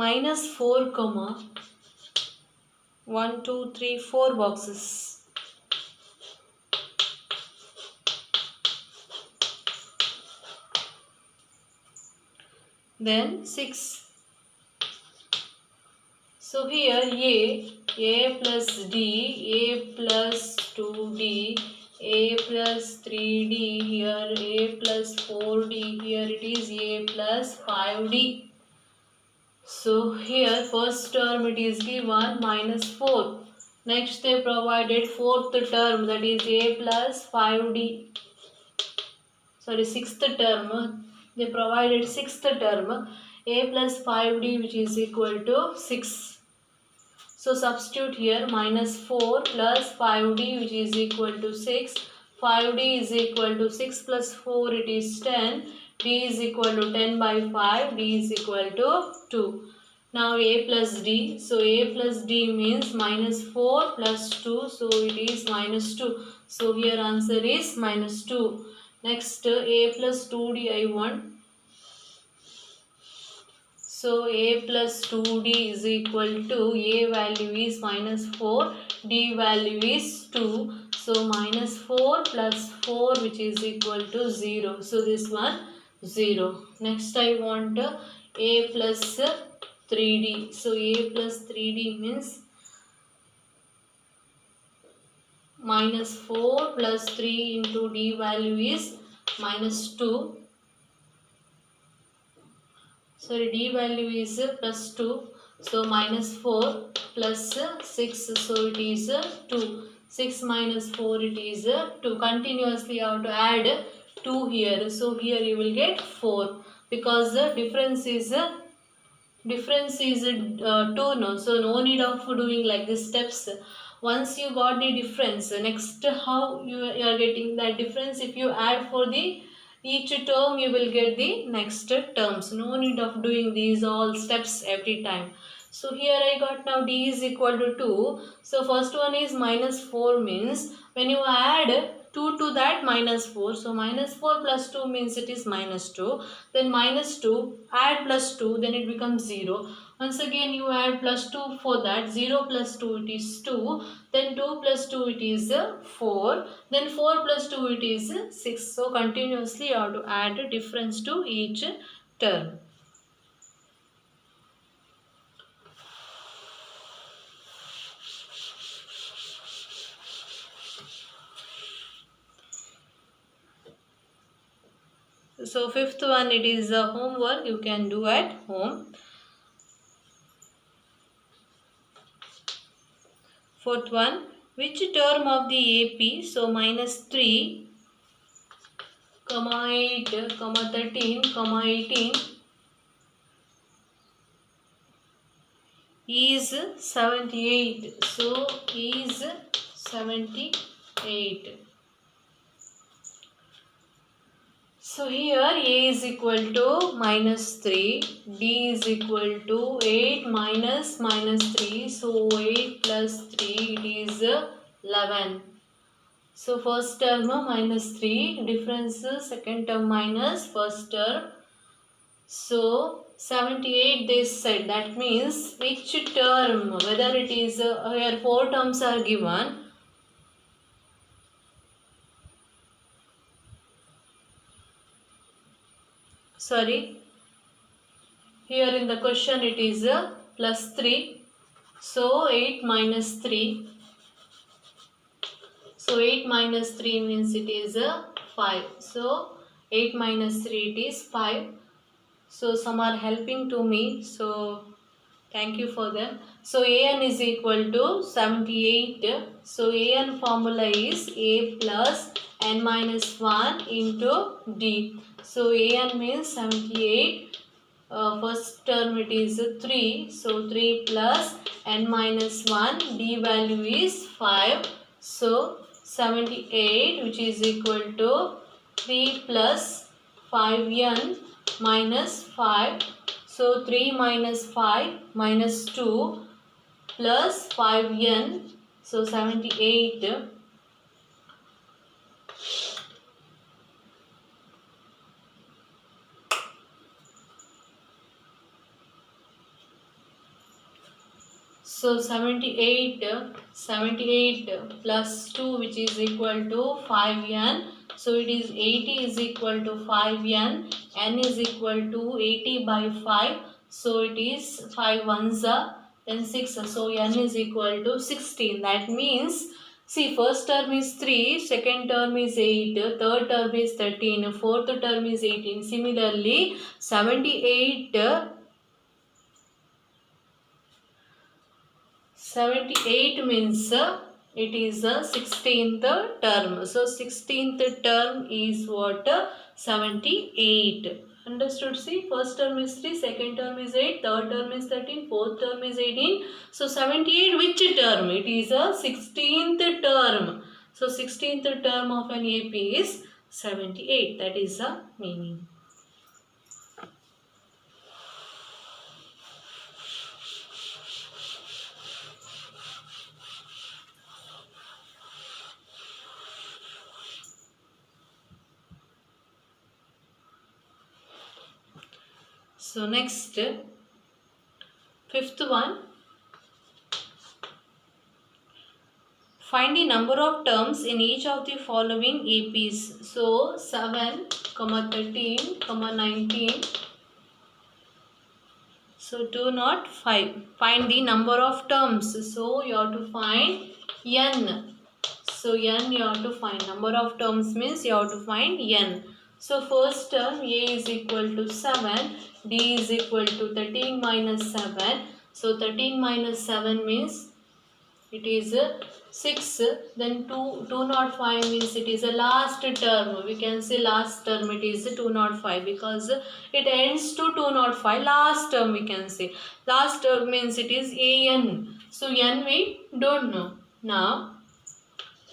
minus 4 comma 1 2 3 4 boxes. Then 6. So here a plus d, a plus 2d, a plus 3d, here a plus 4d, here it is a plus 5d. So here first term it is given minus 4. Next they provided fourth term, that is a plus 5d. Sorry, sixth term. They provided sixth term, a plus 5d, which is equal to 6. So substitute here minus 4 plus 5d, which is equal to 6. 5d is equal to 6 plus 4, it is 10. D is equal to 10 by 5. D is equal to 2. Now a plus d. So a plus d means minus 4 plus 2. So it is minus 2. So here answer is minus 2. Next a plus 2d I want. So a plus 2d is equal to, a value is minus 4, d value is 2. So minus 4 plus 4, which is equal to 0. So this one 0. Next I want a plus 3d. So a plus 3d means minus 4 plus 3 into d value is minus 2. Sorry, d value is plus 2. So minus 4 plus 6. So it is 2. 6 minus 4, it is 2. Continuously you have to add 2 here. So here you will get 4. Because the difference is 2, no. So no need of doing like this steps. Once you got the difference, next how you are getting that difference, if you add for the each term, you will get the next terms. No need of doing these all steps every time. So here I got now d is equal to 2. So first one is minus 4, means when you add 2 to that minus 4. So minus 4 plus 2 means it is minus 2. Then minus 2, add plus 2, then it becomes 0. Once again you add plus 2 for that. 0 plus 2, it is 2. Then 2 plus 2, it is 4. Then 4 plus 2, it is 6. So continuously you have to add a difference to each term. So fifth one, it is a homework you can do at home. Fourth one, which term of the AP, so minus 3, comma 8, comma 13, comma 18 is 78. So is 78. So here a is equal to minus 3, d is equal to 8 minus 3. So 8 plus 3, it is 11. So first term minus 3, difference second term minus first term. So 78 they said, that means which term, whether it is here 4 terms are given. Sorry, here in the question it is plus 3. So 8 minus 3. So 8 minus 3 means it is 5. So 8 minus 3, it is 5. So some are helping to me. So thank you for them. So an is equal to 78. So an formula is a plus n minus 1 into d. So an means 78. First term it is 3. So 3 plus n minus 1. D value is 5. So 78, which is equal to 3 plus 5n minus 5. So 3 minus 5 minus 2 plus 5n. So 78. So 78 plus 2, which is equal to 5n. So it is 80 is equal to 5n. N is equal to 80 by 5. So it is 5 ones are, then 6. So n is equal to 16. That means, see, first term is 3, second term is 8, third term is 13, fourth term is 18. Similarly, 78 means it is a 16th term. So 16th term is what? 78. Understood? See, first term is 3, second term is 8, third term is 13, fourth term is 18. So 78 which term? It is a 16th term. So 16th term of an AP is 78. That is the meaning. So next, fifth one, find the number of terms in each of the following APs. So 7, 13, 19. So 205. Find the number of terms. So you have to find n. So n you have to find. Number of terms means you have to find n. So first term A is equal to 7. D is equal to 13 minus 7. So 13 minus 7 means it is 6. Then 205 means it is a last term. We can say last term it is 205 because it ends to 205. Last term we can say. Last term means it is an. So n we don't know. Now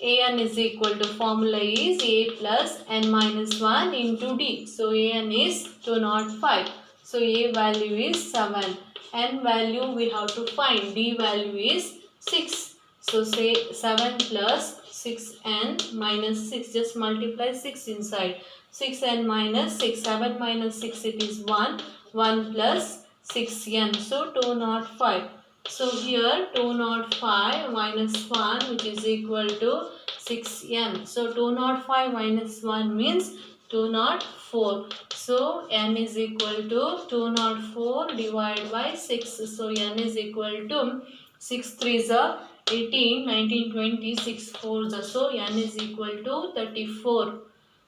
an is equal to, formula is a plus n minus 1 into d. So an is 205. So a value is 7. N value we have to find. D value is 6. So say 7 plus 6n minus 6. Just multiply 6 inside. 6n minus 6. 7 minus 6 it is 1. 1 plus 6n. So 205. So here 205 minus 1 which is equal to 6n. So 205 minus 1 means 204. So n is equal to 204 divided by 6. So n is equal to 6 3s are 18, 19, 20, 6 4s are. So n is equal to 34.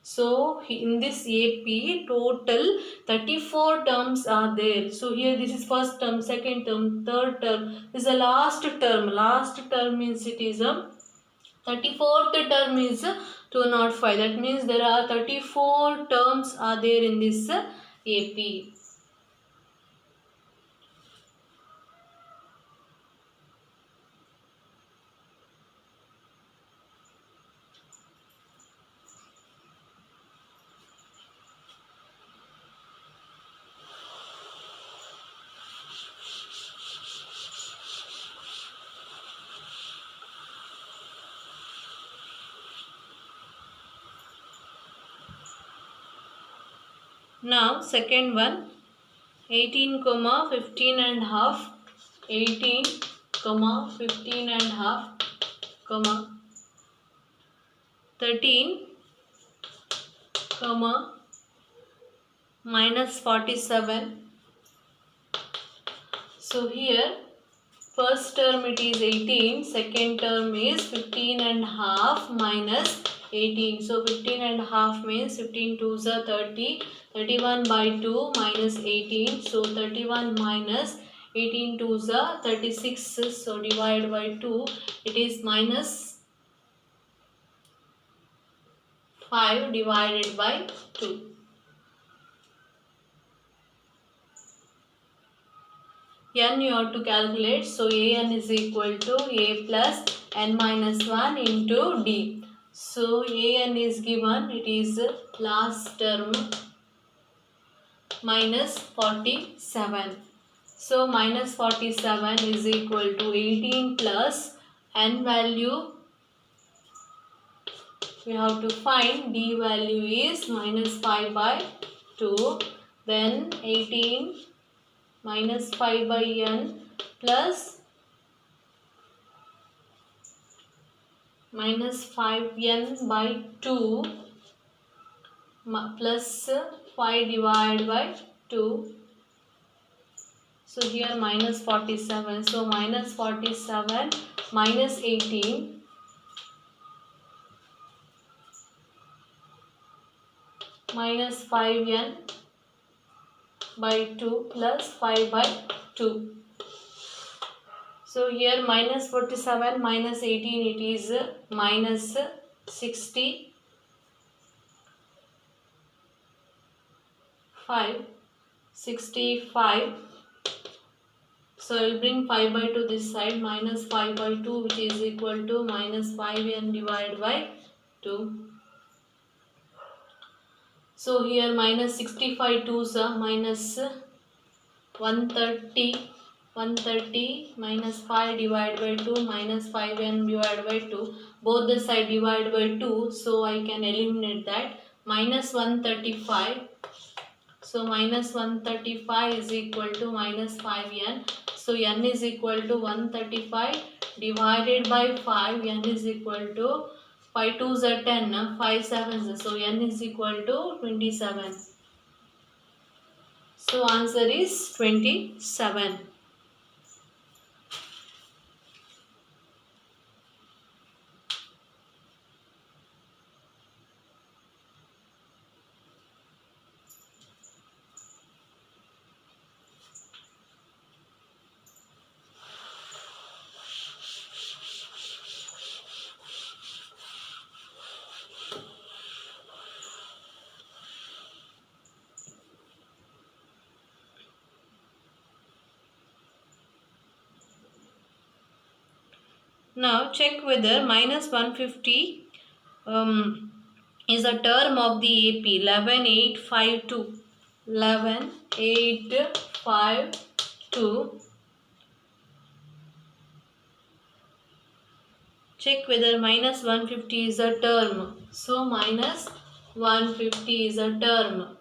So in this AP total 34 terms are there. So here this is first term, second term, third term. This is the last term. Last term means it is a 34th term is 205. That means there are 34 terms are there in this AP. Now second one, 18 comma 15 and half, 18 comma 15 and half comma 13 comma minus 47. So here first term it is 18, second term is 15 and half minus 18. So 15 and half means 15 2s are 30, 31 by 2 minus 18. So 31 minus 18 2s are 36. So divide by 2, it is minus 5 divided by 2. N you have to calculate. So an is equal to a plus n minus 1 into d. So an is given, it is last term minus 47. So minus 47 is equal to 18 plus n value we have to find. D value is minus 5 by 2. Then 18 minus 5 by n plus minus 5n by 2 plus 5 divided by 2. So here minus 47. So minus 47 minus 18 minus 5n by 2 plus 5 by 2. So here minus 47 minus 18, it is minus 65. So I will bring 5 by 2 this side, minus 5 by 2, which is equal to minus 5n divided by 2. So here minus 65 2s are minus 130 minus 5 divided by 2 minus 5n divided by 2. Both the side divided by 2, so I can eliminate that. Minus 135. So minus 135 is equal to minus 5n. So n is equal to 135 divided by 5. N is equal to 5 2s are 10, 5 7s. So n is equal to 27. So answer is 27. Now check whether minus 150 is a term of the AP 11852. 11852. Check whether minus 150 is a term. So minus 150 is a term.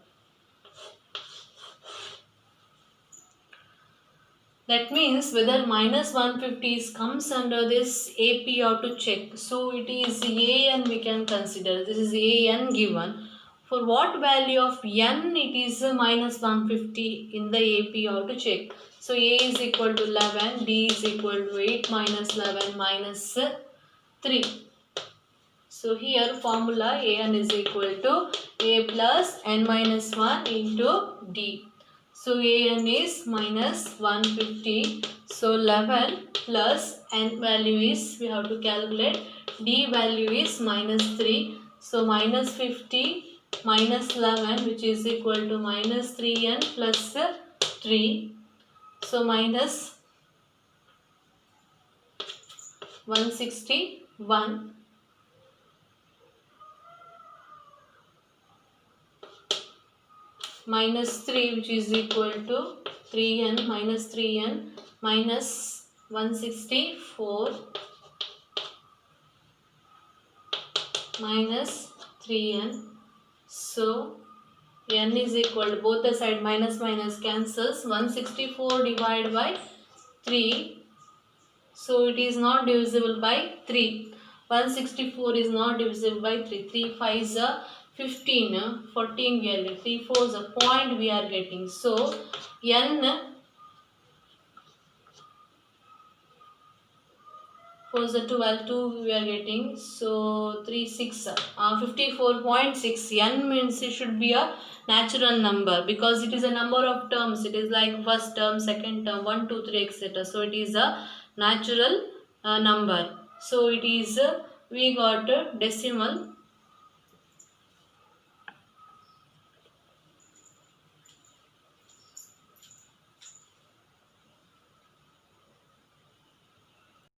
That means whether minus 150 comes under this AP, you have to check. So it is AN we can consider. This is AN given. For what value of N it is minus 150 in the AP, you have to check. So A is equal to 11, D is equal to 8 minus 11 minus 3. So here formula AN is equal to A plus N minus 1 into D. So AN is minus 150. So 11 plus N value is, we have to calculate, D value is minus 3. So minus 50 minus 11, which is equal to minus 3N plus 3. So minus 161. Minus 3, which is equal to 3n minus 3n minus 164 minus 3n. So n is equal to, both the side minus minus cancels, 164 divided by 3. So it is not divisible by 3. 164 is not divisible by 3. 3 5s are 15, 14 we are getting, 3 4s a point we are getting. So n 4s are 12, 2 we are getting. So 3 6 54.6. N means it should be a natural number because it is a number of terms. It is like first term, second term, 1 2 3 etc. So it is a natural number. So it is we got a decimal